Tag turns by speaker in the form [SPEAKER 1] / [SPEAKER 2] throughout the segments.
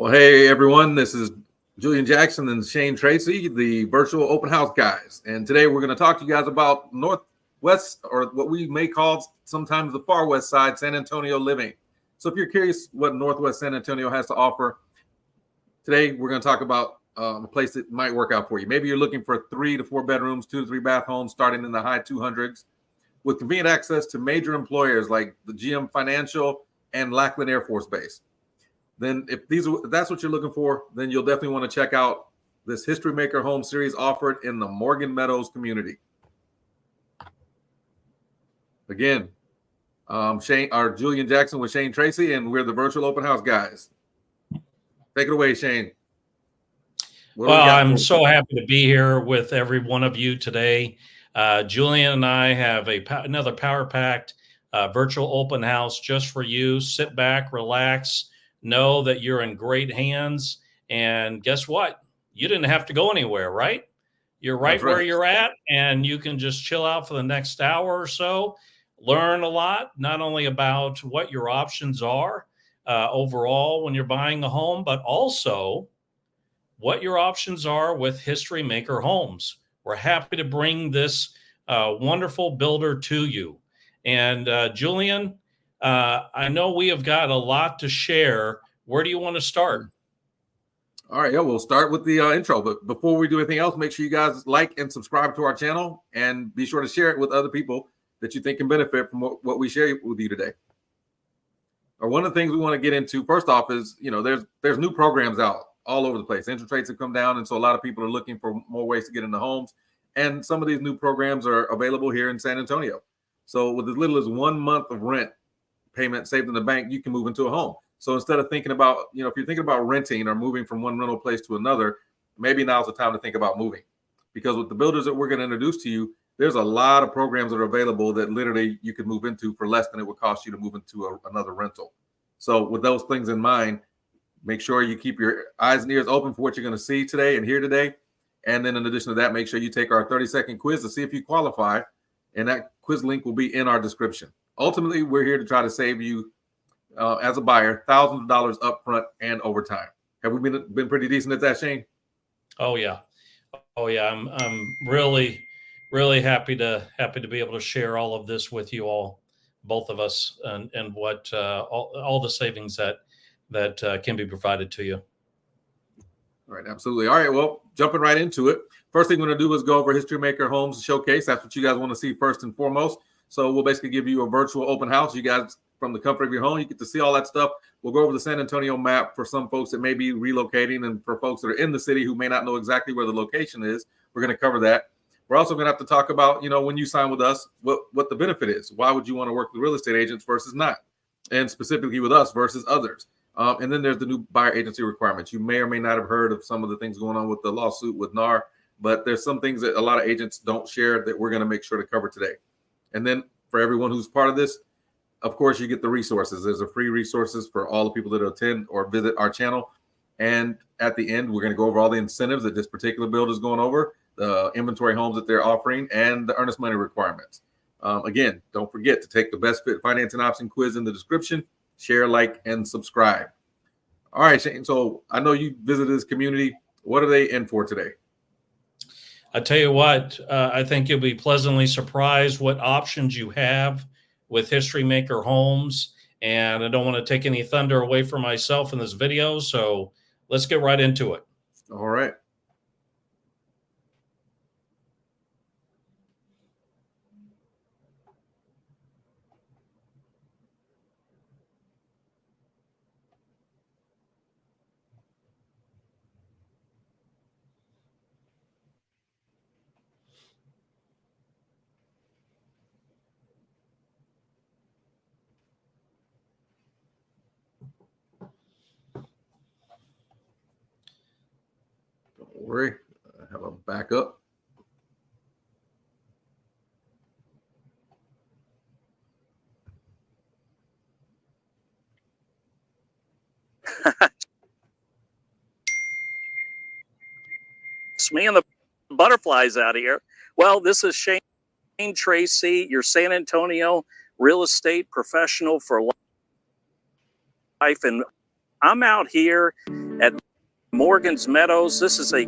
[SPEAKER 1] Well, hey everyone, this is Julian Jackson and Shane Tracy, the virtual open house guys. And today we're going to talk to you guys about Northwest, or what we may call sometimes the far west side, San Antonio living. So if you're curious what Northwest San Antonio has to offer, today we're going to talk about a place that might work out for you. Maybe you're looking for 3 to 4 bedrooms, 2 to 3 bath homes starting in the high 200s with convenient access to major employers like the GM Financial and Lackland Air Force Base. Then if that's what you're looking for, then you'll definitely want to check out this Historymaker home series offered in the Morgan Meadows community. Again, Julian Jackson with Shane Tracy, and we're the virtual open house guys. Take it away, Shane.
[SPEAKER 2] Well, I'm so happy to be here with every one of you today. Julian and I have another power-packed virtual open house just for you. Sit back, relax. Know that you're in great hands, and guess what? You didn't have to go anywhere, right? You're right where you're at, and you can just chill out for the next hour or so, learn a lot, not only about what your options are overall when you're buying a home, but also what your options are with Historymaker Homes. We're happy to bring this wonderful builder to you. And Julian, I know we have got a lot to share. Where do you want to start?
[SPEAKER 1] All right, yeah, we'll start with the intro. But before we do anything else, make sure you guys like and subscribe to our channel, and be sure to share it with other people that you think can benefit from what we share with you today. Or one of the things we want to get into first off is, there's new programs out all over the place. Interest rates have come down, and so a lot of people are looking for more ways to get into homes. And some of these new programs are available here in San Antonio. So with as little as 1 month of rent payment saved in the bank, you can move into a home. So instead of thinking about, if you're thinking about renting or moving from one rental place to another, maybe now's the time to think about moving. Because with the builders that we're going to introduce to you, there's a lot of programs that are available that literally you can move into for less than it would cost you to move into another rental. So with those things in mind, make sure you keep your eyes and ears open for what you're going to see today and hear today. And then in addition to that, make sure you take our 30-second quiz to see if you qualify. And that quiz link will be in our description. Ultimately, we're here to try to save you, as a buyer, thousands of dollars up front and over time. Have we been pretty decent at that, Shane?
[SPEAKER 2] Oh yeah. I'm really, really happy to be able to share all of this with you all, both of us, and what all the savings that can be provided to you.
[SPEAKER 1] All right, absolutely. All right, well, jumping right into it. First thing we're going to do is go over Historymaker Homes Showcase. That's what you guys want to see first and foremost. So we'll basically give you a virtual open house. You guys, from the comfort of your home, you get to see all that stuff. We'll go over the San Antonio map for some folks that may be relocating, and for folks that are in the city who may not know exactly where the location is. We're going to cover that. We're also going to have to talk about, when you sign with us, what the benefit is. Why would you want to work with real estate agents versus not? And specifically with us versus others. And then there's the new buyer agency requirements. You may or may not have heard of some of the things going on with the lawsuit with NAR, but there's some things that a lot of agents don't share that we're going to make sure to cover today. And then for everyone who's part of this, of course, you get the resources. There's a free resources for all the people that attend or visit our channel. And at the end, we're going to go over all the incentives that this particular builder is going over, the inventory homes that they're offering, and the earnest money requirements. Again, don't forget to take the best fit financing option quiz in the description. Share, like, and subscribe. All right, Shane. So I know you visited this community. What are they in for today?
[SPEAKER 2] I tell you what, I think you'll be pleasantly surprised what options you have with Historymaker Homes. And I don't want to take any thunder away from myself in this video, so let's get right into it.
[SPEAKER 1] All right. Don't worry, I have a backup.
[SPEAKER 3] It's me and the butterflies out here. Well, this is Shane Tracy, your San Antonio real estate professional for life. And I'm out here at Morgan's Meadows. This is a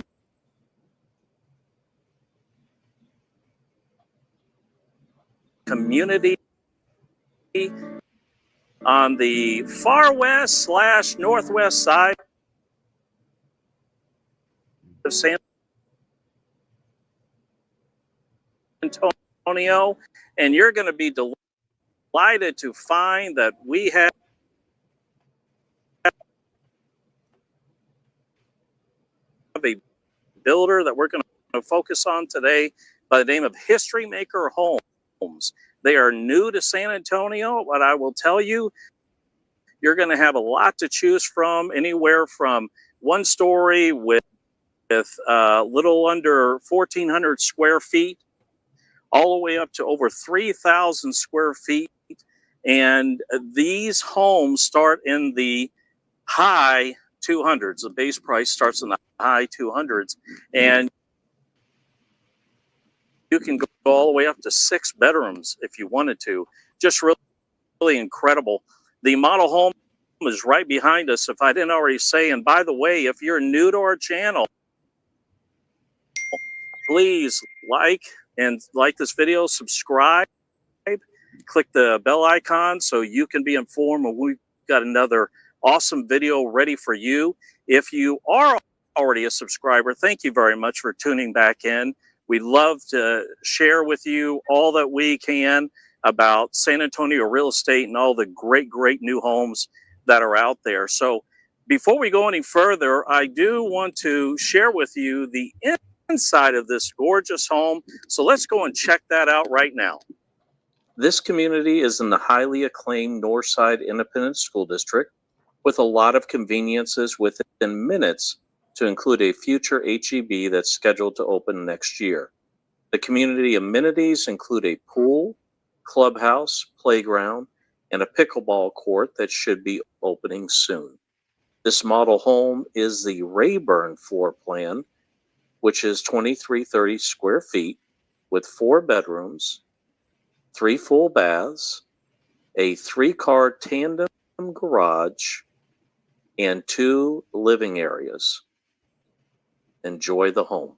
[SPEAKER 3] community on the far west / northwest side of San Antonio, and you're going to be delighted to find that we have a builder that we're going to focus on today by the name of Historymaker Homes. They are new to San Antonio, but I will tell you, you're going to have a lot to choose from, anywhere from 1 story with little under 1,400 square feet, all the way up to over 3,000 square feet. And these homes start in the high 200s. The base price starts in the high 200s. And you can go all the way up to 6 bedrooms if you wanted to. Just really, really incredible. The model home is right behind us, if I didn't already say. And by the way, if you're new to our channel, please like this video, subscribe, click the bell icon so you can be informed when we've got another awesome video ready for you. If you are already a subscriber, thank you very much for tuning back in. We love to share with you all that we can about San Antonio real estate and all the great, great new homes that are out there. So before we go any further, I do want to share with you the inside of this gorgeous home. So let's go and check that out right now. This community is in the highly acclaimed Northside Independent School District, with a lot of conveniences within minutes, to include a future HEB that's scheduled to open next year. The community amenities include a pool, clubhouse, playground, and a pickleball court that should be opening soon. This model home is the Rayburn floor plan, which is 2,330 square feet with 4 bedrooms, 3 full baths, a 3-car tandem garage, and 2 living areas. Enjoy the home.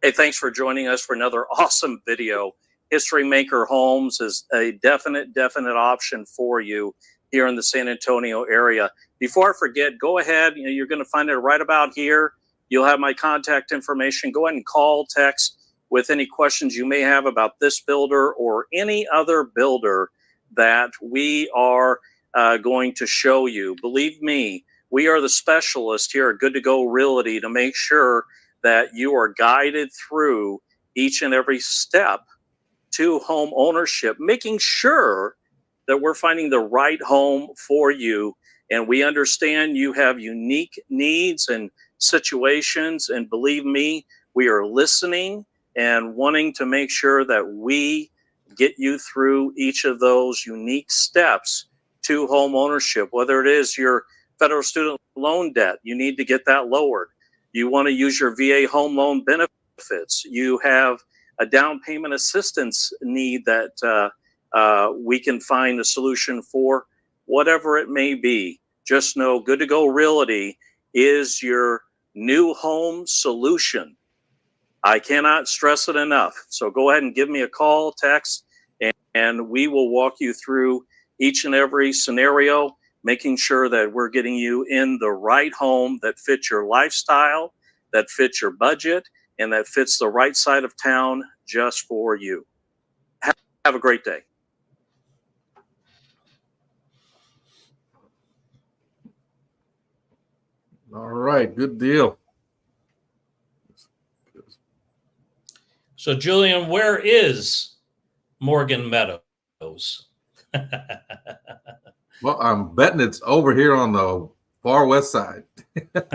[SPEAKER 3] Hey, thanks for joining us for another awesome video. Historymaker Homes is a definite option for you here in the San Antonio area. Before I forget, go ahead. You're going to find it right about here. You'll have my contact information. Go ahead and call, text with any questions you may have about this builder or any other builder that we are going to show you. Believe me, we are the specialists here at Good to Go Realty to make sure that you are guided through each and every step to home ownership, making sure that we're finding the right home for you. And we understand you have unique needs and situations. And believe me, we are listening and wanting to make sure that we get you through each of those unique steps to home ownership, whether it is your federal student loan debt, you need to get that lowered. You want to use your VA home loan benefits. You have a down payment assistance need that we can find a solution for, whatever it may be. Just know Good to Go Realty is your new home solution. I cannot stress it enough. So go ahead and give me a call, text, and we will walk you through each and every scenario, making sure that we're getting you in the right home that fits your lifestyle, that fits your budget, and that fits the right side of town just for you. Have a great day.
[SPEAKER 1] All right, good deal.
[SPEAKER 2] So, Julian, where is Morgan Meadows?
[SPEAKER 1] Well, I'm betting it's over here on the far west side.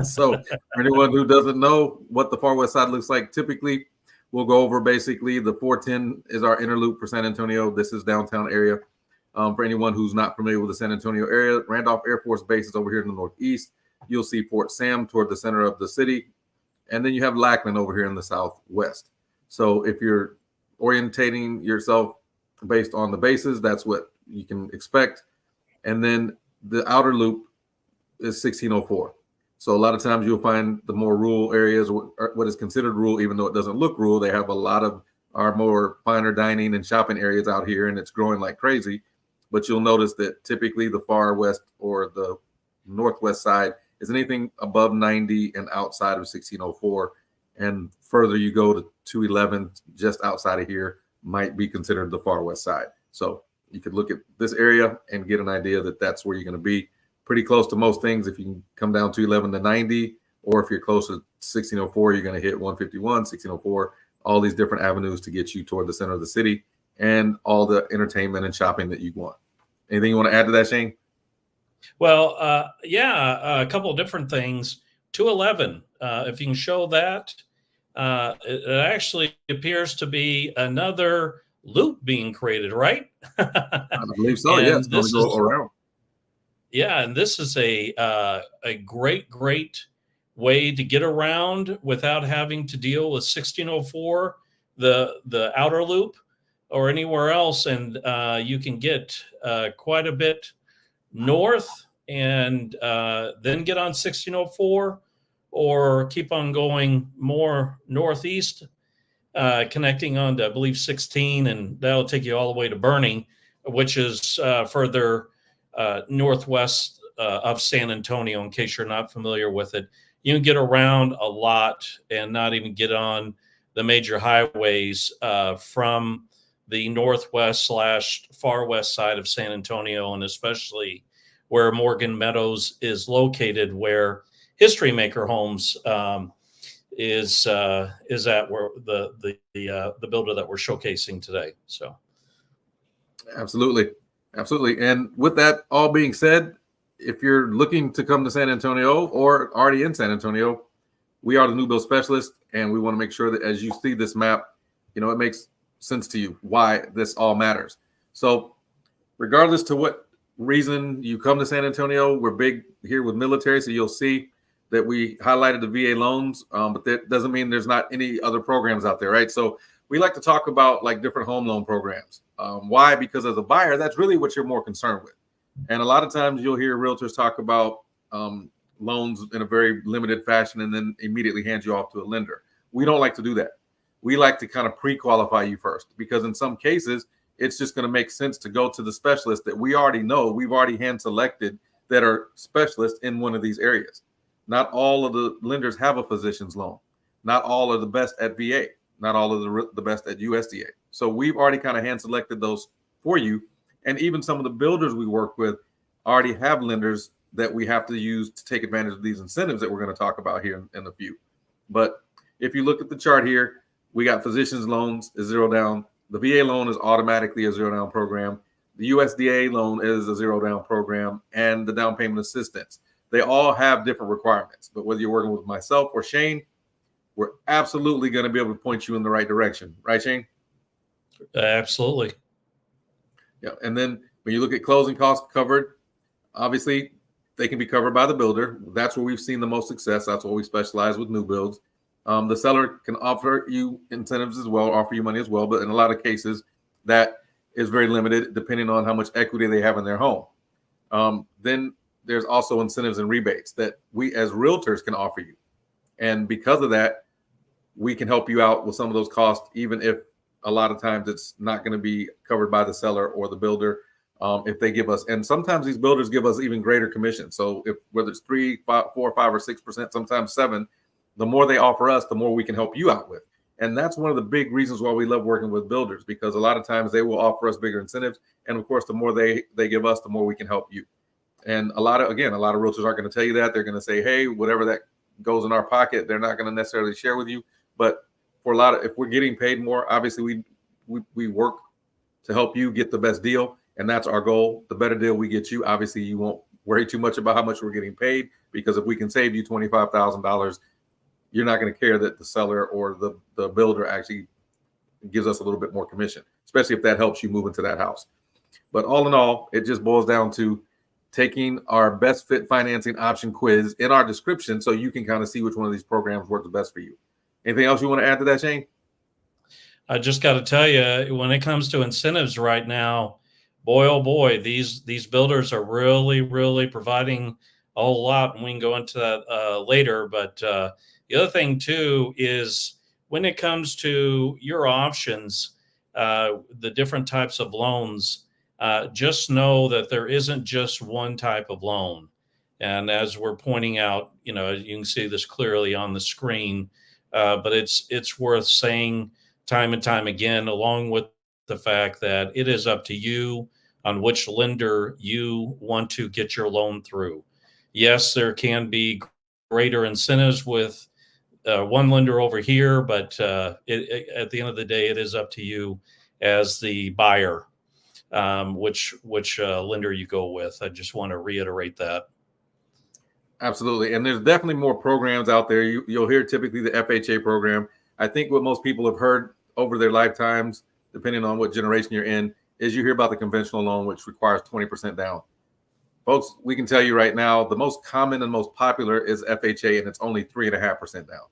[SPEAKER 1] So for anyone who doesn't know what the far west side looks like, typically we'll go over basically the 410 is our inner loop for San Antonio. This is downtown area. For anyone who's not familiar with the San Antonio area, Randolph Air Force Base is over here in the northeast. You'll see Fort Sam toward the center of the city. And then you have Lackland over here in the southwest. So if you're orientating yourself based on the bases, that's what you can expect. And then the outer loop is 1604. So a lot of times you'll find the more rural areas, what is considered rural, even though it doesn't look rural, they have a lot of our more finer dining and shopping areas out here, and it's growing like crazy. But you'll notice that typically the far west or the northwest side is anything above 90 and outside of 1604. And further you go to 211, just outside of here, might be considered the far west side. So you could look at this area and get an idea that that's where you're going to be. Pretty close to most things if you can come down 211 to 90, or if you're close to 1604, you're going to hit 151, 1604, all these different avenues to get you toward the center of the city and all the entertainment and shopping that you want. Anything you want to add to that, Shane?
[SPEAKER 2] Well, a couple of different things. 211, if you can show that, it actually appears to be another loop being created, right?
[SPEAKER 1] I believe so. Yeah, it's going to go around.
[SPEAKER 2] Yeah, and this is a great way to get around without having to deal with 1604, the outer loop, or anywhere else, and you can get quite a bit north and then get on 1604, or keep on going more northeast, connecting on to, I believe, 16, and that'll take you all the way to Bernie, which is further northwest of San Antonio, in case you're not familiar with it. You can get around a lot and not even get on the major highways from the northwest / far west side of San Antonio, and especially where Morgan Meadows is located, where Historymaker Homes is at, where the builder that we're showcasing today. So
[SPEAKER 1] absolutely. And with that all being said, if you're looking to come to San Antonio or already in San Antonio, we are the new build specialist, and we want to make sure that as you see this map, it makes sense to you why this all matters. So regardless to what reason you come to San Antonio, we're big here with military. So you'll see that we highlighted the VA loans, but that doesn't mean there's not any other programs out there, right? So we like to talk about like different home loan programs. Why? Because as a buyer, that's really what you're more concerned with. And a lot of times you'll hear realtors talk about loans in a very limited fashion and then immediately hand you off to a lender. We don't like to do that. We like to kind of pre-qualify you first, because in some cases, it's just going to make sense to go to the specialist that we already know, we've already hand selected, that are specialists in one of these areas. Not all of the lenders have a physician's loan. Not all are the best at VA. Not all of the best at USDA. So we've already kind of hand selected those for you. And even some of the builders we work with already have lenders that we have to use to take advantage of these incentives that we're going to talk about here in a few. But if you look at the chart here, we got physicians loans is zero down. The VA loan is automatically a zero down program. The USDA loan is a zero down program, and the down payment assistance. They all have different requirements, but whether you're working with myself or Shane, we're absolutely going to be able to point you in the right direction. Right, Shane?
[SPEAKER 2] Absolutely.
[SPEAKER 1] Yeah. And then when you look at closing costs covered, obviously they can be covered by the builder. That's where we've seen the most success. That's what we specialize with new builds. The seller can offer you incentives as well, offer you money as well. But in a lot of cases, that is very limited depending on how much equity they have in their home. Then there's also incentives and rebates that we as realtors can offer you. And because of that, we can help you out with some of those costs, even if a lot of times it's not going to be covered by the seller or the builder. If they give us, and sometimes these builders give us even greater commission. So if whether it's 3, 5, 4, 5, or 6%, sometimes 7%, the more they offer us, the more we can help you out with. And that's one of the big reasons why we love working with builders, because a lot of times they will offer us bigger incentives. And of course, the more they give us, the more we can help you. And a lot of realtors aren't going to tell you that. They're going to say, hey, whatever that goes in our pocket, they're not going to necessarily share with you. But for if we're getting paid more, obviously we work to help you get the best deal. And that's our goal. The better deal we get you, obviously you won't worry too much about how much we're getting paid, because if we can save you $25,000, you're not going to care that the seller or the builder actually gives us a little bit more commission, especially if that helps you move into that house. But all in all, it just boils down to taking our best fit financing option quiz in our description so you can kind of see which one of these programs works best for you. Anything else you want to add to that, Shane?
[SPEAKER 2] I just got to tell you, when it comes to incentives right now, boy, oh boy, these builders are really providing a whole lot, and we can go into that later. But the other thing too is when it comes to your options, the different types of loans, just know that there isn't just one type of loan. And as we're pointing out, you can see this clearly on the screen, but it's worth saying time and time again, along with the fact that it is up to you on which lender you want to get your loan through. Yes, there can be greater incentives with one lender over here, but at the end of the day, it is up to you as the buyer, which lender you go with. I just want to reiterate that.
[SPEAKER 1] Absolutely. And there's definitely more programs out there. You'll hear typically the FHA program. I think what most people have heard over their lifetimes, depending on what generation you're in, is you hear about the conventional loan, which requires 20% down. Folks, we can tell you right now, the most common and most popular is FHA, and it's only 3.5% down.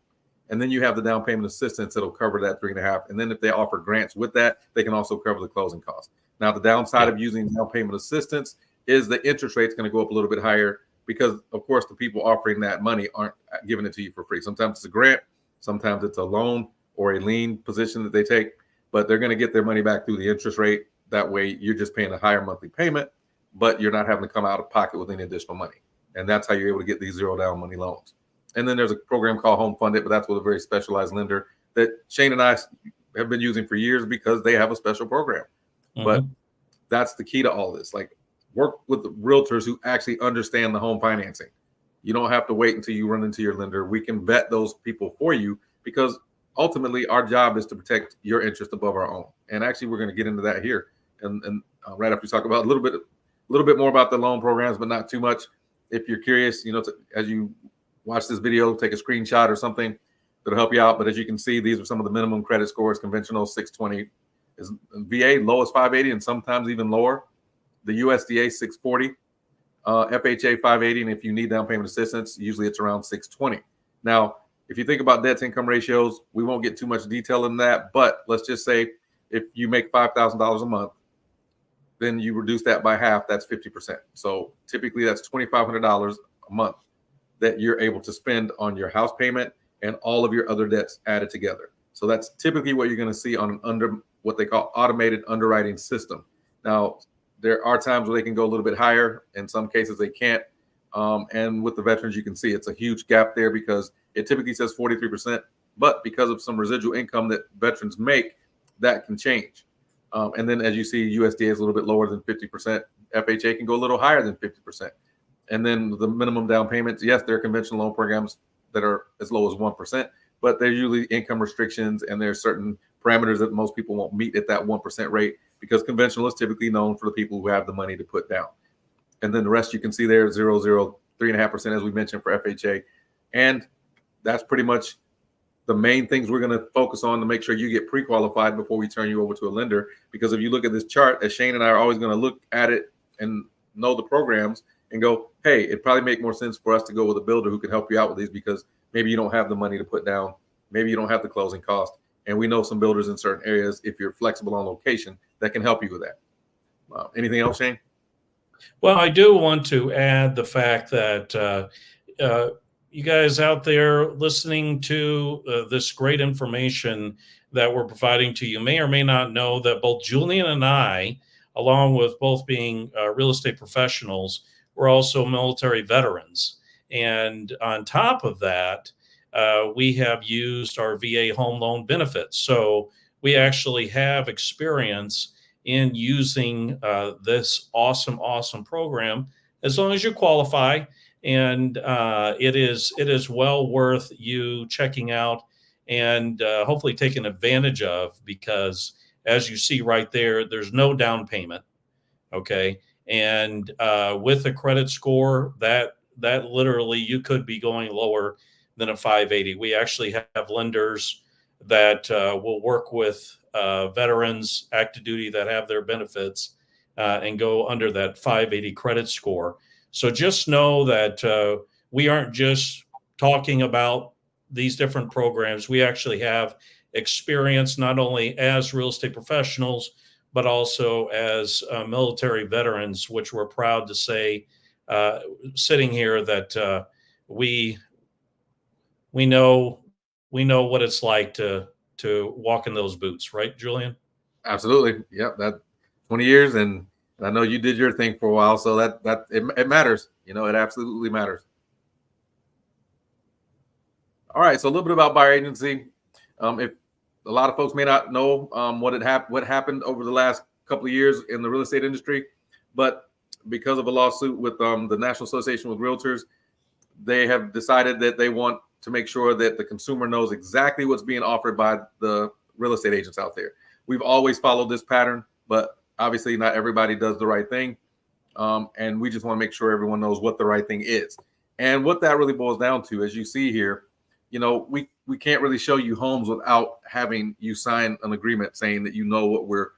[SPEAKER 1] And then you have the down payment assistance that'll cover that 3.5%. And then if they offer grants with that, they can also cover the closing costs. Now, the downside of using down payment assistance is the interest rate's going to go up a little bit higher because, of course, the people offering that money aren't giving it to you for free. Sometimes it's a grant, sometimes it's a loan or a lien position that they take, but they're going to get their money back through the interest rate. That way, you're just paying a higher monthly payment, but you're not having to come out of pocket with any additional money. And that's how you're able to get these zero down money loans. And then there's a program called Home Funded, but that's with a very specialized lender that Shane and I have been using for years because they have a special program. Mm-hmm. But that's the key to all this. Like, work with the realtors who actually understand the home financing. You don't have to wait until you run into your lender. We can vet those people for you because ultimately our job is to protect your interest above our own. And actually, we're going to get into that here. And right after we talk about a little bit more about the loan programs, but not too much. If you're curious, as you watch this video, take a screenshot or something that'll help you out. But as you can see, these are some of the minimum credit scores. Conventional 620 is VA, lowest 580, and sometimes even lower. The USDA 640, FHA 580, and if you need down payment assistance, usually it's around 620. Now, if you think about debt to income ratios, we won't get too much detail in that, but let's just say if you make $5,000 a month, then you reduce that by half, that's 50%. So typically that's $2,500 a month that you're able to spend on your house payment and all of your other debts added together. So that's typically what you're going to see on what they call automated underwriting system. Now, there are times where they can go a little bit higher. In some cases, they can't. And with the veterans, you can see it's a huge gap there because it typically says 43%. But because of some residual income that veterans make, that can change. And then as you see, USDA is a little bit lower than 50%. FHA can go a little higher than 50%. And then the minimum down payments, yes, there are conventional loan programs that are as low as 1%, but they're usually income restrictions and there's certain parameters that most people won't meet at that 1% rate because conventional is typically known for the people who have the money to put down. And then the rest you can see there, 3.5%, as we mentioned, for FHA. And that's pretty much the main things we're going to focus on to make sure you get pre-qualified before we turn you over to a lender. Because if you look at this chart, as Shane and I are always going to look at it and know the programs and go, hey, it'd probably make more sense for us to go with a builder who can help you out with these because maybe you don't have the money to put down. Maybe you don't have the closing cost. And we know some builders in certain areas, if you're flexible on location, that can help you with that. Anything else, Shane?
[SPEAKER 2] Well, I do want to add the fact that you guys out there listening to this great information that we're providing to you may or may not know that both Julian and I, along with both being real estate professionals, we're also military veterans. And on top of that, we have used our VA home loan benefits. So we actually have experience in using this awesome program as long as you qualify. And it is well worth you checking out and hopefully taking advantage of, because as you see right there, there's no down payment. Okay. And with a credit score that literally you could be going lower than a 580. We actually have lenders that will work with veterans active duty that have their benefits and go under that 580 credit score. So just know that we aren't just talking about these different programs. We actually have experience not only as real estate professionals, but also as military veterans, which we're proud to say, sitting here, that we know what it's like to walk in those boots, right, Julian?
[SPEAKER 1] Absolutely. Yep. That 20 years, and I know you did your thing for a while, so that it matters. It absolutely matters. All right. So a little bit about buyer agency. If a lot of folks may not know what happened over the last couple of years in the real estate industry, but because of a lawsuit with the National Association with Realtors, they have decided that they want to make sure that the consumer knows exactly what's being offered by the real estate agents out there. We've always followed this pattern, but obviously not everybody does the right thing. And we just want to make sure everyone knows what the right thing is. And what that really boils down to, as you see here, we can't really show you homes without having you sign an agreement saying that you know what we're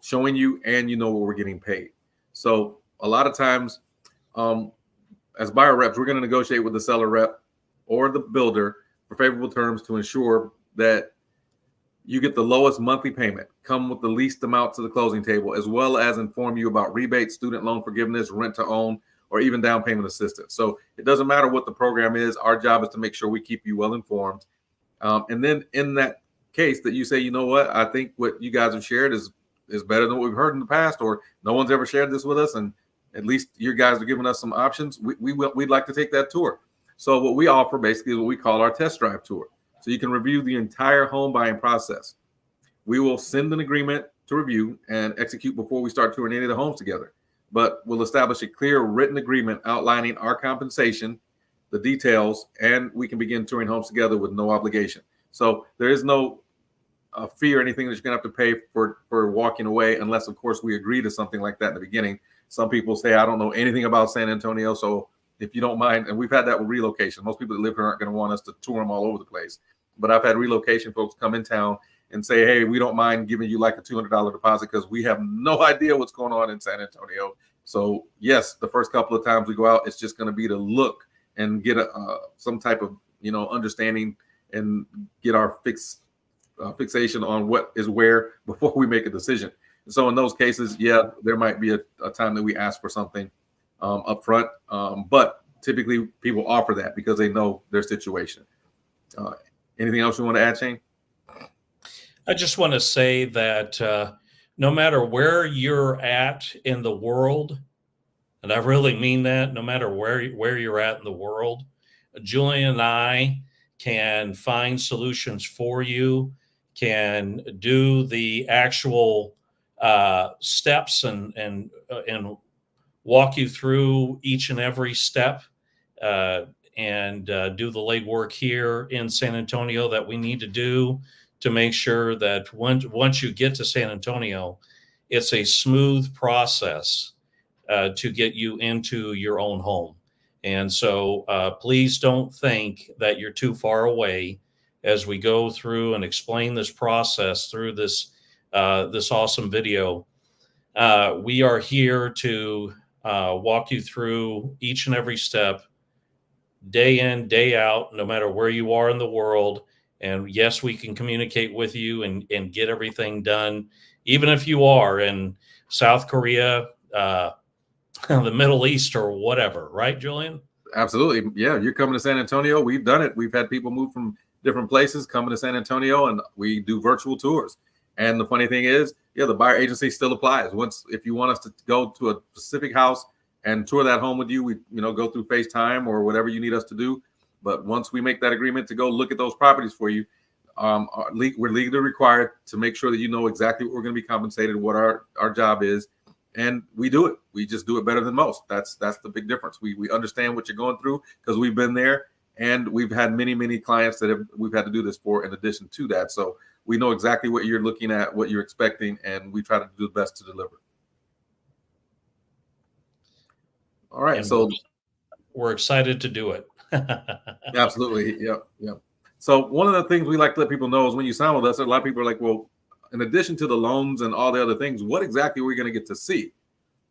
[SPEAKER 1] showing you and you know what we're getting paid. So a lot of times, as buyer reps, we're going to negotiate with the seller rep or the builder for favorable terms to ensure that you get the lowest monthly payment, come with the least amount to the closing table, as well as inform you about rebates, student loan forgiveness, rent to own, or even down payment assistance. So it doesn't matter what the program is. Our job is to make sure we keep you well informed. And then in that case that you say, you know what, I think what you guys have shared is better than what we've heard in the past, or no one's ever shared this with us, and at least you guys are giving us some options, we'd like to take that tour. So what we offer basically is what we call our test drive tour. So you can review the entire home buying process. We will send an agreement to review and execute before we start touring any of the homes together. But we'll establish a clear written agreement outlining our compensation, the details, and we can begin touring homes together with no obligation. So there is no fee or anything that you're going to have to pay for walking away, unless, of course, we agree to something like that in the beginning. Some people say, I don't know anything about San Antonio, so if you don't mind, and we've had that with relocation. Most people that live here aren't going to want us to tour them all over the place. But I've had relocation folks come in town and say, hey, we don't mind giving you like a $200 deposit because we have no idea what's going on in San Antonio. So yes, the first couple of times we go out, it's just going to be to look and get some type of understanding and get our fixation on what is where before we make a decision. So in those cases, yeah, there might be a time that we ask for something up front, but typically people offer that because they know their situation. Anything else you want to add, Shane?
[SPEAKER 2] I just want to say that no matter where you're at in the world, and I really mean that, no matter where you're at in the world, Julian and I can find solutions for you, can do the actual steps and walk you through each and every step, and do the legwork here in San Antonio that we need to do to make sure that once you get to San Antonio, it's a smooth process to get you into your own home. And so please don't think that you're too far away as we go through and explain this process through this awesome video. We are here to walk you through each and every step, day in, day out, no matter where you are in the world. And yes, we can communicate with you and get everything done, even if you are in South Korea, the Middle East, or whatever. Right, Julian?
[SPEAKER 1] Absolutely. Yeah, you're coming to San Antonio. We've done it. We've had people move from different places coming to San Antonio, and we do virtual tours. And the funny thing is, yeah, the buyer agency still applies. If you want us to go to a specific house and tour that home with you, we go through FaceTime or whatever you need us to do. But once we make that agreement to go look at those properties for you, we're legally required to make sure that you know exactly what we're going to be compensated, what our job is, and we do it. We just do it better than most. That's the big difference. We understand what you're going through because we've been there, and we've had many clients that we've had to do this for in addition to that. So we know exactly what you're looking at, what you're expecting, and we try to do the best to deliver. All right,
[SPEAKER 2] and
[SPEAKER 1] so
[SPEAKER 2] we're excited to do it.
[SPEAKER 1] Absolutely. Yep. So one of the things we like to let people know is when you sign with us, a lot of people are like, well, in addition to the loans and all the other things, what exactly are we going to get to see?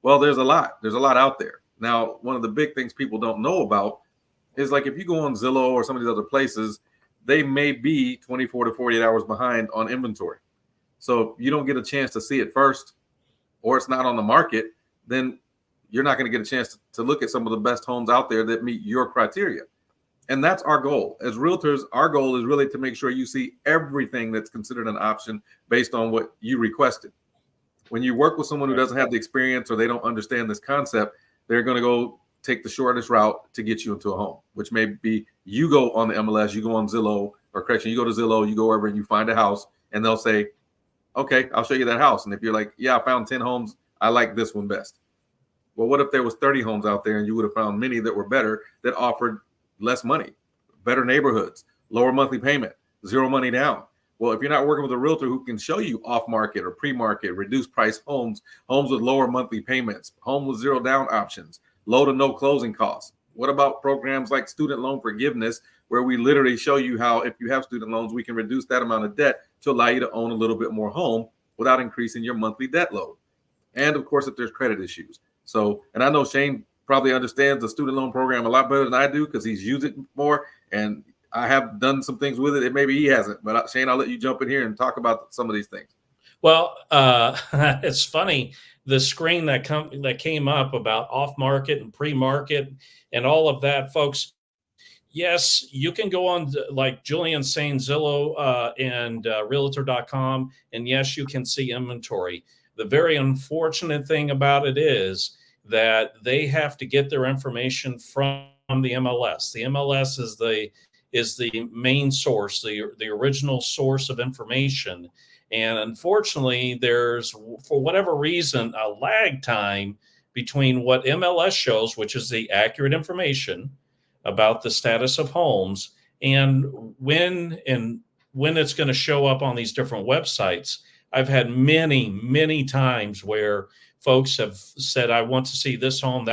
[SPEAKER 1] Well, there's a lot. There's a lot out there. Now, one of the big things people don't know about is like if you go on Zillow or some of these other places, they may be 24 to 48 hours behind on inventory. So if you don't get a chance to see it first, or it's not on the market, then you're not going to get a chance to look at some of the best homes out there that meet your criteria. And that's our goal. As realtors, our goal is really to make sure you see everything that's considered an option based on what you requested. When you work with someone who doesn't have the experience or they don't understand this concept, they're going to go take the shortest route to get you into a home, which may be you go on the MLS, you go on Zillow, or correction, you go to Zillow, you go wherever and you find a house, and they'll say, okay, I'll show you that house. And if you're like, yeah, I found 10 homes, I like this one best. Well, what if there was 30 homes out there and you would have found many that were better, that offered less money, better neighborhoods, lower monthly payment, zero money down? Well, if you're not working with a realtor who can show you off-market or pre-market, reduced price homes, homes with lower monthly payments, homes with zero down options, low to no closing costs. What about programs like student loan forgiveness, where we literally show you how, if you have student loans, we can reduce that amount of debt to allow you to own a little bit more home without increasing your monthly debt load? And of course, if there's credit issues. So, and I know Shane probably understands the student loan program a lot better than I do because he's used it more, and I have done some things with it. And maybe he hasn't, but Shane, I'll let you jump in here and talk about some of these things.
[SPEAKER 2] Well, it's funny. The screen that came up about off-market and pre-market and all of that, folks. Yes, you can go on, like Julian saying, Zillow and Realtor.com, and yes, you can see inventory. The very unfortunate thing about it is that they have to get their information from the MLS. The MLS is the main source, the original source of information. And unfortunately, there's, for whatever reason, a lag time between what MLS shows, which is the accurate information about the status of homes, and when it's going to show up on these different websites. I've had many times where folks have said, I want to see this home,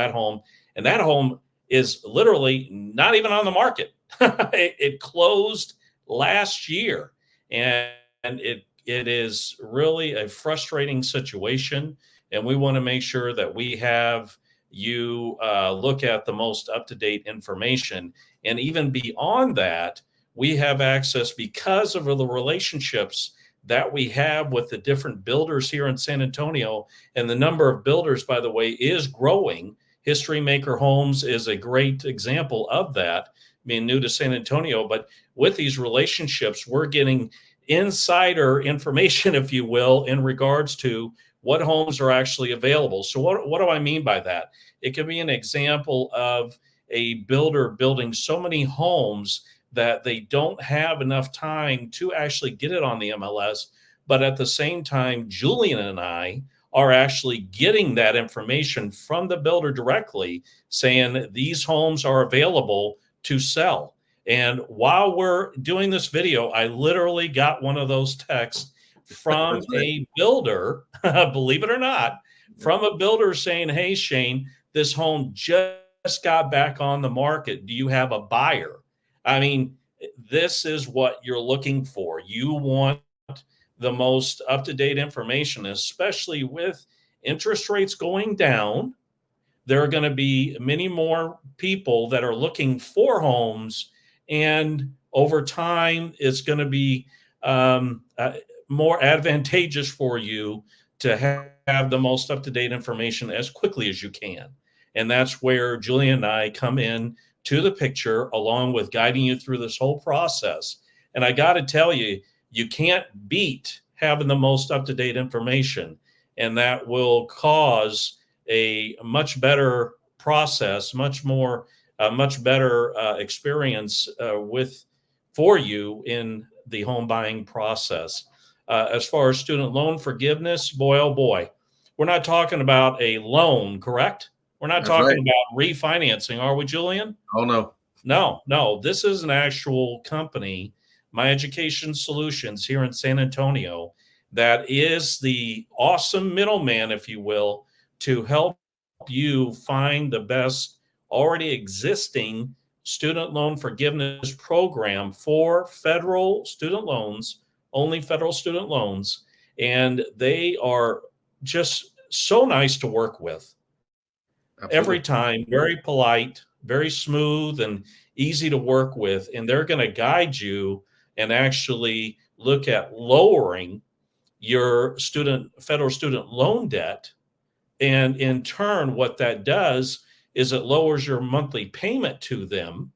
[SPEAKER 2] and that home is literally not even on the market. It closed last year, and it is really a frustrating situation. And we want to make sure that we have you look at the most up-to-date information. And even beyond that, we have access, because of the relationships that we have with the different builders here in San Antonio. And the number of builders, by the way, is growing. Historymaker Homes is a great example of that, being new to San Antonio. But with these relationships, we're getting insider information, if you will, in regards to what homes are actually available. So what do I mean by that? It could be an example of a builder building so many homes that they don't have enough time to actually get it on the MLS. But at the same time, Julian and I are actually getting that information from the builder directly, saying these homes are available to sell. And while we're doing this video, I literally got one of those texts from a builder, believe it or not, from a builder saying, hey, Shane, this home just got back on the market. Do you have a buyer? I mean, this is what you're looking for. You want the most up-to-date information, especially with interest rates going down. There are going to be many more people that are looking for homes, and over time, it's going to be more advantageous for you to have the most up-to-date information as quickly as you can. And that's where Julian and I come in to the picture, along with guiding you through this whole process. And I got to tell you, you can't beat having the most up-to-date information, and that will cause a much better process, much better experience for you in the home buying process. As far as student loan forgiveness, boy, oh boy, we're not talking about a loan, correct? We're not talking about refinancing, are we, Julian?
[SPEAKER 1] Oh, no.
[SPEAKER 2] No. This is an actual company, My Education Solutions, here in San Antonio, that is the awesome middleman, if you will, to help you find the best already existing student loan forgiveness program for federal student loans, only federal student loans. And they are just so nice to work with. every time, very polite, very smooth and easy to work with. And they're going to guide you and actually look at lowering your federal student loan debt. And in turn, what that does is it lowers your monthly payment to them.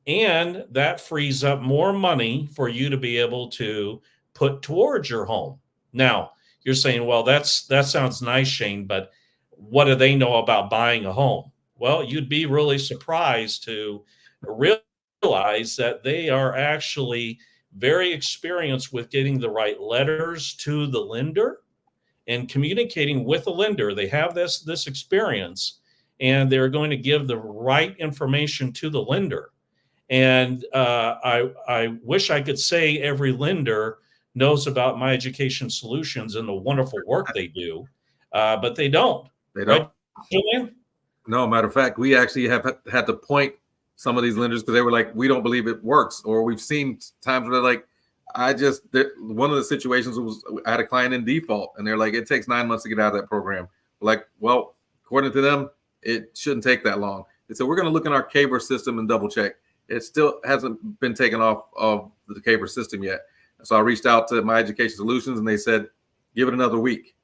[SPEAKER 2] And that frees up more money for you to be able to put towards your home. Now, you're saying, well, that sounds nice, Shane, but what do they know about buying a home? Well, you'd be really surprised to realize that they are actually very experienced with getting the right letters to the lender and communicating with the lender. They have this experience, and they're going to give the right information to the lender. And I wish I could say every lender knows about My Education Solutions and the wonderful work they do, but they don't.
[SPEAKER 1] They don't.
[SPEAKER 2] Right, Julian?
[SPEAKER 1] No, matter of fact, we actually have had to point some of these lenders because they were like, we don't believe it works. Or we've seen times where they're like, one of the situations was I had a client in default and they're like, it takes 9 months to get out of that program. Like, well, according to them, it shouldn't take that long. They said, we're going to look in our KBR system and double check. It still hasn't been taken off of the KBR system yet. So I reached out to My Education Solutions and they said, give it another week.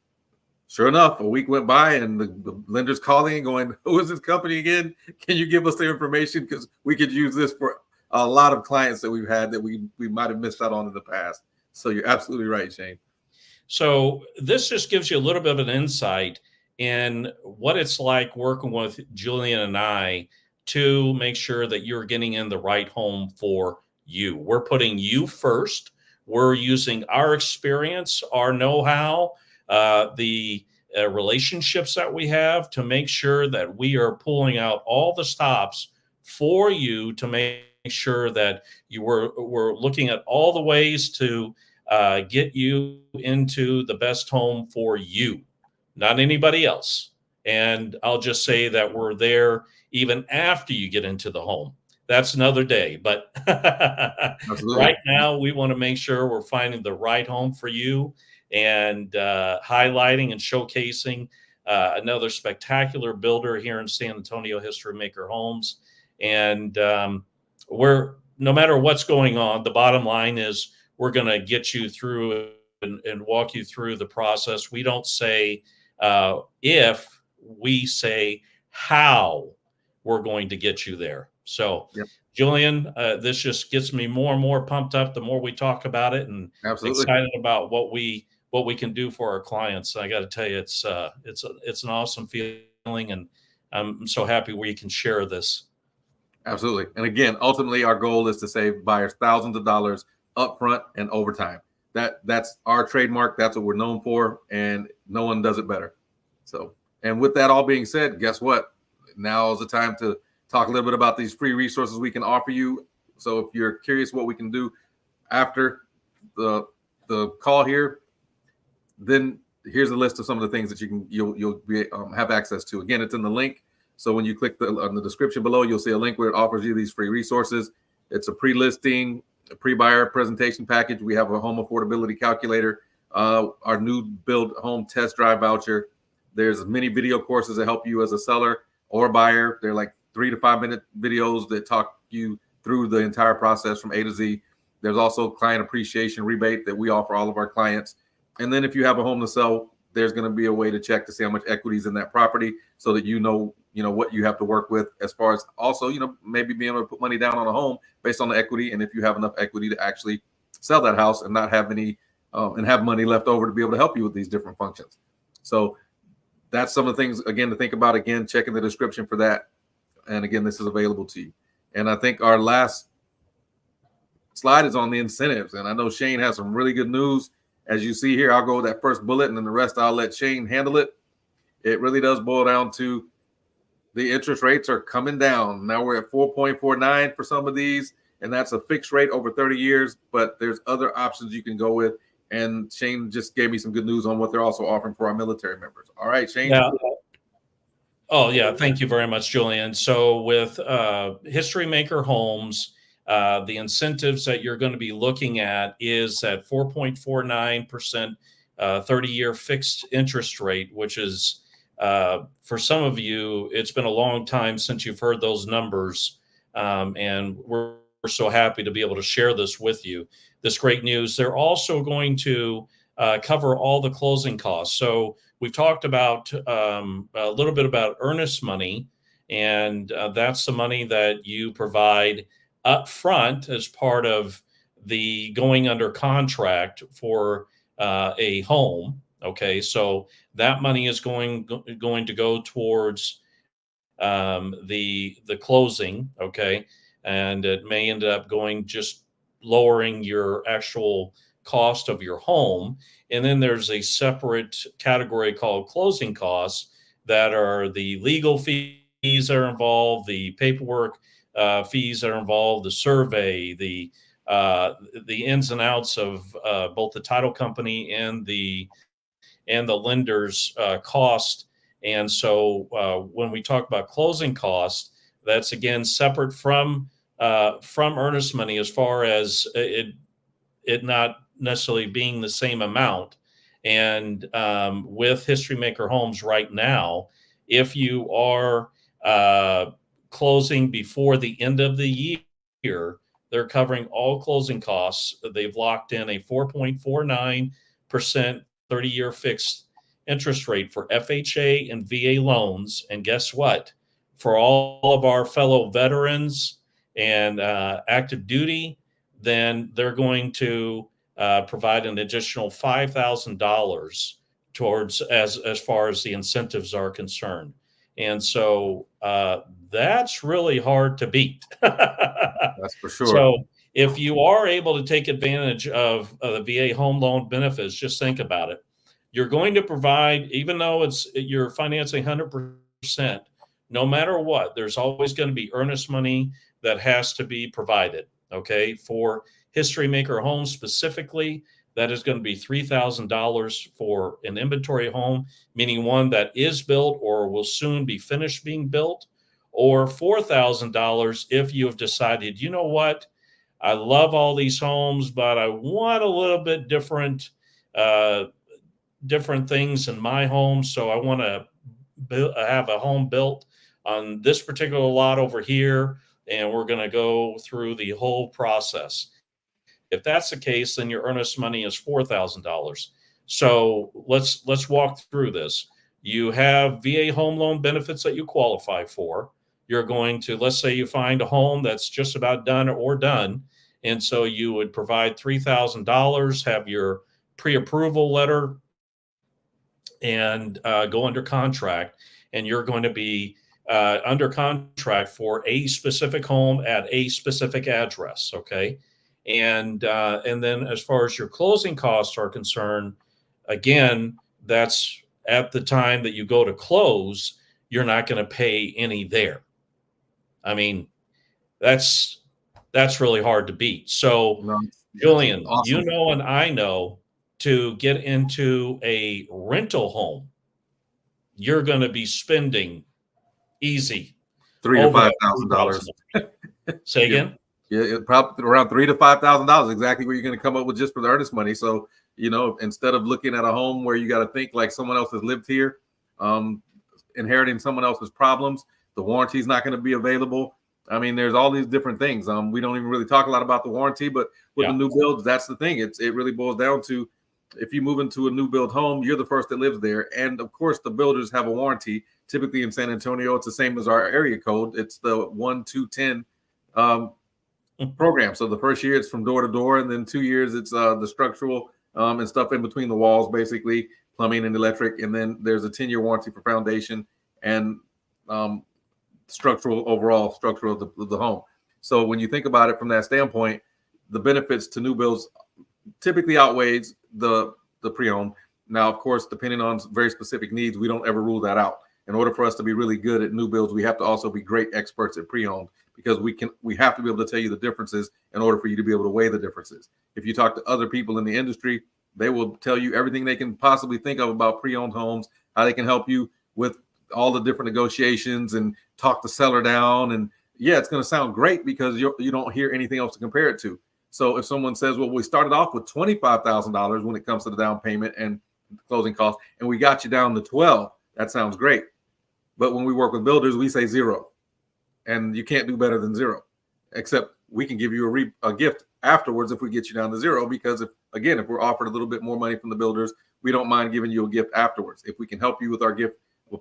[SPEAKER 1] Sure enough, a week went by and the lender's calling and going, who is this company again? Can you give us their information? Because we could use this for a lot of clients that we've had that we might have missed out on in the past. So you're absolutely right, Shane.
[SPEAKER 2] So this just gives you a little bit of an insight in what it's like working with Julian and I to make sure that you're getting in the right home for you. We're putting you first. We're using our experience, our know-how, the relationships that we have to make sure that we are pulling out all the stops for you to make sure that we're looking at all the ways to get you into the best home for you, not anybody else. And I'll just say that we're there even after you get into the home. That's another day. But right now, we want to make sure we're finding the right home for you and highlighting and showcasing another spectacular builder here in San Antonio, Historymaker Homes. And we're, no matter what's going on, the bottom line is we're going to get you through and walk you through the process. We don't say if, we say how we're going to get you there. So, yep. Julian, this just gets me more and more pumped up the more we talk about it, and excited about what we can do for our clients. I got to tell you, it's an awesome feeling, and I'm so happy we can share this.
[SPEAKER 1] Absolutely. And again, ultimately, our goal is to save buyers thousands of dollars upfront and over time. That's our trademark. That's what we're known for, and no one does it better. So, and with that all being said, guess what? Now is the time to talk a little bit about these free resources we can offer you. So if you're curious what we can do after the call here, then here's a list of some of the things that you'll be have access to. Again, it's in the link. So when you click on the description below, you'll see a link where it offers you these free resources. It's a pre-listing, a pre-buyer presentation package. We have a home affordability calculator, our new build home test drive voucher. There's many video courses that help you as a seller or buyer. They're like 3 to 5 minute videos that talk you through the entire process from A to Z. There's also client appreciation rebate that we offer all of our clients. And then if you have a home to sell, there's going to be a way to check to see how much equity is in that property so that you know what you have to work with as far as also, maybe being able to put money down on a home based on the equity. And if you have enough equity to actually sell that house and not have any and have money left over to be able to help you with these different functions. So that's some of the things, again, to think about. Again, check in the description for that. And again, this is available to you. And I think our last slide is on the incentives. And I know Shane has some really good news. As you see here, I'll go with that first bullet, and then the rest I'll let Shane handle it. It really does boil down to the interest rates are coming down. Now we're at 4.49 for some of these, and that's a fixed rate over 30 years. But there's other options you can go with. And Shane just gave me some good news on what they're also offering for our military members. All right, Shane.
[SPEAKER 2] Yeah. Oh, yeah. Thank you very much, Julian. So with Historymaker Homes, the incentives that you're going to be looking at is at 4.49% 30-year fixed interest rate, which is for some of you, it's been a long time since you've heard those numbers, and we're so happy to be able to share this with you, this great news. They're also going to cover all the closing costs. So we've talked about a little bit about earnest money, and that's the money that you provide up front as part of the going under contract for a home. Okay, so that money is going to go towards the closing. Okay, and it may end up going just lowering your actual cost of your home. And then there's a separate category called closing costs that are the legal fees that are involved, the paperwork fees that are involved, the survey, the ins and outs of both the title company and the lender's cost. And so when we talk about closing costs, that's again separate from earnest money, as far as it not necessarily being the same amount. And with Historymaker Homes right now, if you are closing before the end of the year, they're covering all closing costs. They've locked in a 4.49% 30-year fixed interest rate for FHA and VA loans. And guess what? For all of our fellow veterans and active duty, then they're going to provide an additional $5,000 towards as far as the incentives are concerned. And so that's really hard to beat.
[SPEAKER 1] That's for sure.
[SPEAKER 2] So if you are able to take advantage of the VA home loan benefits, just think about it. You're going to provide, even though you're financing 100%, no matter what, there's always going to be earnest money that has to be provided. Okay, for Historymaker Homes specifically, that is going to be $3,000 for an inventory home, meaning one that is built or will soon be finished being built, or $4,000 if you have decided, you know what, I love all these homes, but I want a little bit different things in my home. So I want to have a home built on this particular lot over here, and we're going to go through the whole process. If that's the case, then your earnest money is $4,000. So let's walk through this. You have VA home loan benefits that you qualify for. You're going to, let's say you find a home that's just about done or done. And so you would provide $3,000, have your pre-approval letter, and go under contract. And you're going to be under contract for a specific home at a specific address. Okay. And then as far as your closing costs are concerned, again, that's at the time that you go to close, you're not going to pay any there. I mean, that's really hard to beat. So, no, Julian, awesome. You know, and I know, to get into a rental home, you're going to be spending easy
[SPEAKER 1] $3,000 to $5,000.
[SPEAKER 2] Say again?
[SPEAKER 1] Yeah, probably around $3,000 to $5,000, exactly where you're going to come up with just for the earnest money. So, you know, instead of looking at a home where you got to think like someone else has lived here, inheriting someone else's problems, the warranty is not going to be available. I mean, there's all these different things. We don't even really talk a lot about the warranty, but with the new builds, that's the thing. It really boils down to, if you move into a new build home, you're the first that lives there. And of course, the builders have a warranty. Typically in San Antonio, it's the same as our area code. It's the 1, 2, 10 program. So the first year it's from door to door, and then 2 years it's the structural and stuff in between the walls, basically plumbing and electric. And then there's a 10-year warranty for foundation and structural of the home. So when you think about it from that standpoint, the benefits to new builds typically outweighs the pre-owned. Now, of course, depending on very specific needs, we don't ever rule that out. In order for us to be really good at new builds, we have to also be great experts at pre-owned, because we have to be able to tell you the differences in order for you to be able to weigh the differences. If you talk to other people in the industry, they will tell you everything they can possibly think of about pre-owned homes, how they can help you with all the different negotiations and talk the seller down. And yeah, it's going to sound great because you don't hear anything else to compare it to. So if someone says, well, we started off with $25,000 when it comes to the down payment and closing costs, and we got you down to 12, that sounds great. But when we work with builders, we say 0. And you can't do better than 0, except we can give you a gift afterwards if we get you down to 0, because if we're offered a little bit more money from the builders, we don't mind giving you a gift afterwards. If we can help you with our gift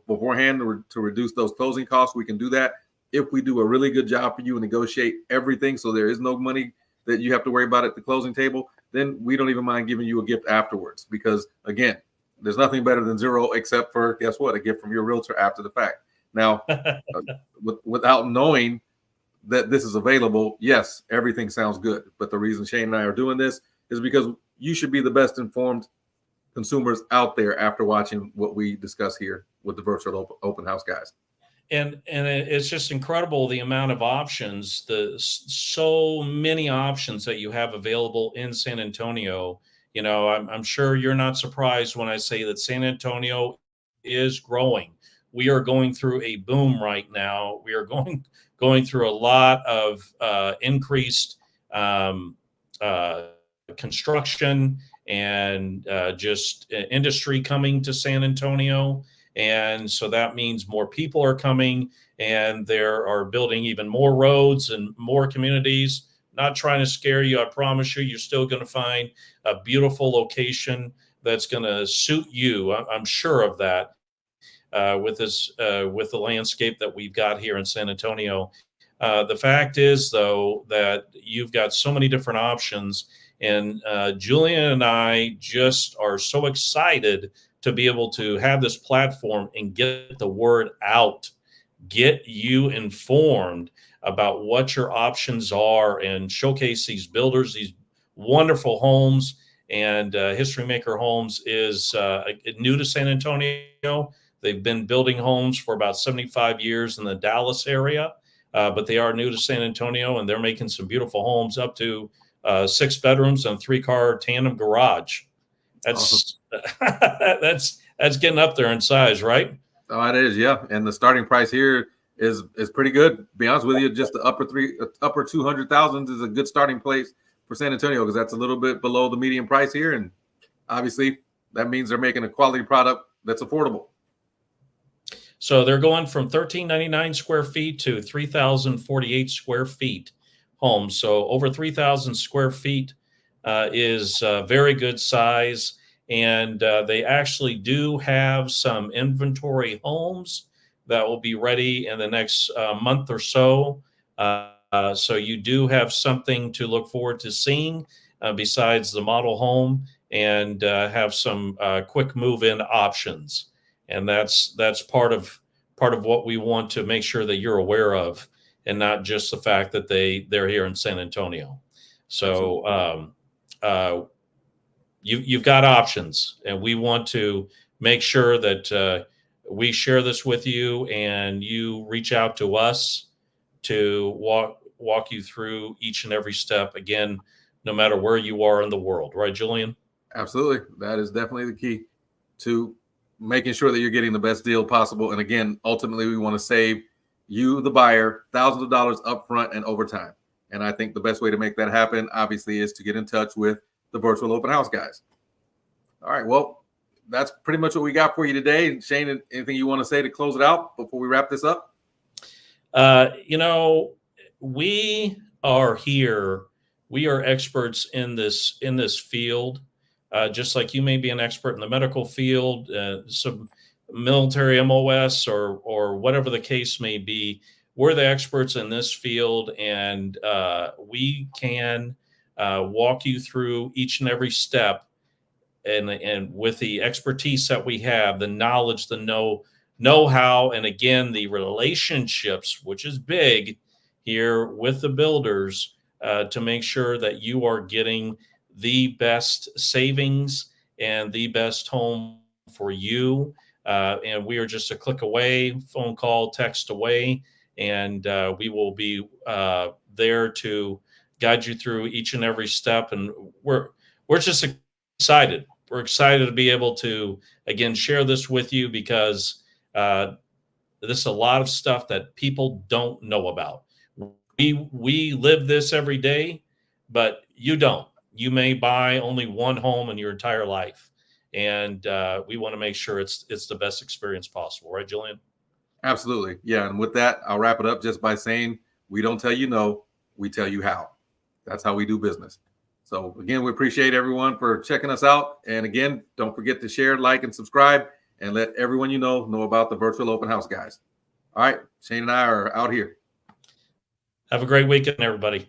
[SPEAKER 1] beforehand to reduce those closing costs, we can do that. If we do a really good job for you and negotiate everything so there is no money that you have to worry about at the closing table, then we don't even mind giving you a gift afterwards, because again, there's nothing better than 0, except for, guess what, a gift from your realtor after the fact. Now, without knowing that this is available, yes, everything sounds good. But the reason Shane and I are doing this is because you should be the best informed consumers out there after watching what we discuss here with the virtual open house guys.
[SPEAKER 2] And it's just incredible the amount of options, so many options that you have available in San Antonio. You know, I'm sure you're not surprised when I say that San Antonio is growing. We are going through a boom right now. We are going through a lot of increased construction and just industry coming to San Antonio. And so that means more people are coming, and there are building even more roads and more communities. Not trying to scare you. I promise you, you're still going to find a beautiful location that's going to suit you. I'm sure of that. With the landscape that we've got here in San Antonio. The fact is, though, that you've got so many different options, and Julian and I just are so excited to be able to have this platform and get the word out, get you informed about what your options are, and showcase these builders, these wonderful homes. And Historymaker Homes is new to San Antonio. They've been building homes for about 75 years in the Dallas area, but they are new to San Antonio, and they're making some beautiful homes up to 6 bedrooms and 3-car tandem garage. That's awesome. that's getting up there in size, right?
[SPEAKER 1] Oh, it is, yeah. And the starting price here is pretty good. To be honest with you, just the upper 200,000 is a good starting place for San Antonio, because that's a little bit below the median price here, and obviously that means they're making a quality product that's affordable.
[SPEAKER 2] So they're going from 1,399 square feet to 3,048 square feet homes. So over 3,000 square feet is a very good size. And they actually do have some inventory homes that will be ready in the next month or so. So you do have something to look forward to seeing besides the model home, and have some quick move-in options. And that's part of what we want to make sure that you're aware of, and not just the fact that they're here in San Antonio. So you've got options, and we want to make sure that we share this with you, and you reach out to us to walk you through each and every step, again, no matter where you are in the world. Right, Julian?
[SPEAKER 1] Absolutely. That is definitely the key to making sure that you're getting the best deal possible. And again, ultimately, we want to save you, the buyer, thousands of dollars up front and over time. And I think the best way to make that happen, obviously, is to get in touch with the virtual open house guys. All right. Well, that's pretty much what we got for you today. Shane, anything you want to say to close it out before we wrap this up?
[SPEAKER 2] We are here. We are experts in this field. Just like you may be an expert in the medical field, some military MOS or whatever the case may be, we're the experts in this field, and we can walk you through each and every step. And with the expertise that we have, the knowledge, the know-how, and again, the relationships, which is big here with the builders, to make sure that you are getting the best savings and the best home for you. And we are just a click away, phone call, text away, and we will be there to guide you through each and every step. And we're just excited. We're excited to be able to, again, share this with you, because this is a lot of stuff that people don't know about. We live this every day, but you don't. You may buy only one home in your entire life. and we want to make sure it's the best experience possible, right, Julian?
[SPEAKER 1] Absolutely. Yeah. And with that, I'll wrap it up just by saying we don't tell you no, we tell you how. That's how we do business. So again, we appreciate everyone for checking us out. And again, don't forget to share, like, and subscribe, and let everyone you know about the virtual open house, guys. All right. Shane and I are out here.
[SPEAKER 2] Have a great weekend, everybody.